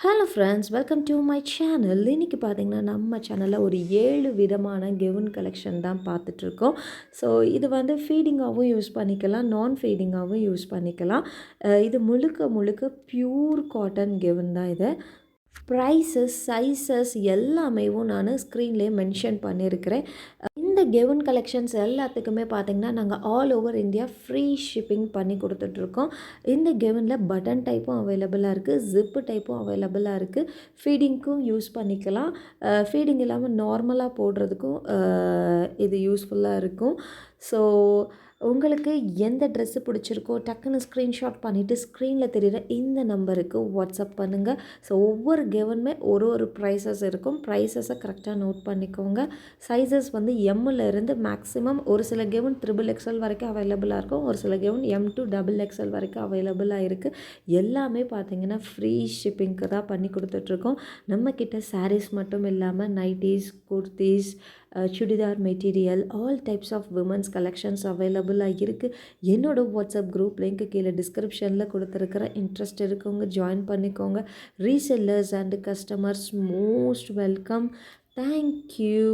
Hello friends, welcome to my channel. இன்றைக்கி பார்த்திங்கன்னா நம்ம சேனலில் ஒரு 7 விதமான கெவுன் கலெக்ஷன் தான் பார்த்துட்ருக்கோம். ஸோ இது வந்து ஃபீடிங்காகவும் யூஸ் பண்ணிக்கலாம், நான் ஃபீடிங்காகவும் யூஸ் பண்ணிக்கலாம். இது முழுக்க முழுக்க ப்யூர் காட்டன் கெவுன் தான் இது. ப்ரைஸஸ், சைஸஸ் எல்லாமேவும் நான் ஸ்க்ரீன்லேயே மென்ஷன் பண்ணியிருக்கிறேன். இந்த கெவுன் கலெக்ஷன்ஸ் எல்லாத்துக்குமே பார்த்திங்கன்னா நாங்கள் all over India free shipping பண்ணி கொடுத்துட்ருக்கோம். இந்த கெவுனில் பட்டன் டைப்பும் அவைலபிளாக இருக்குது, ஜிப்பு டைப்பும் அவைலபிளாக இருக்குது. ஃபீடிங்க்கும் யூஸ் பண்ணிக்கலாம். ஃபீடிங் இல்லாமல் நார்மலாக போடுறதுக்கும் இது யூஸ்ஃபுல்லாக இருக்கும். ஸோ உங்களுக்கு எந்த ட்ரெஸ்ஸு பிடிச்சிருக்கோ டக்குன்னு ஸ்க்ரீன்ஷாட் பண்ணிவிட்டு ஸ்க்ரீனில் தெரிகிற இந்த நம்பருக்கு வாட்ஸ்அப் பண்ணுங்கள். ஸோ ஒவ்வொரு கெவனுமே ஒரு ப்ரைஸஸ் இருக்கும். ப்ரைஸஸை கரெக்டாக நோட் பண்ணிக்கோங்க. சைஸஸ் வந்து எம்மில் மேக்ஸிமம் ஒரு சில கெவன் XXL வரைக்கும் அவைலபிளாக இருக்கும், ஒரு சில கெவன் M to XXL வரைக்கும் அவைலபிளாக இருக்குது. எல்லாமே பார்த்திங்கன்னா ஃப்ரீ ஷிப்பிங்க்கு தான் பண்ணி கொடுத்துட்ருக்கோம். நம்மக்கிட்ட சாரீஸ் மட்டும் இல்லாமல் nighties, kurtis, churidar material, all types of womens collections அவைலபிளாக இருக்குது. என்னோடய வாட்ஸ்அப் குரூப் லிங்க் கீழே டிஸ்கிரிப்ஷனில் கொடுத்துருக்குற. இன்ட்ரெஸ்ட் இருக்கவங்க ஜாயின் பண்ணிக்கோங்க. Resellers and customers most welcome. Thank you.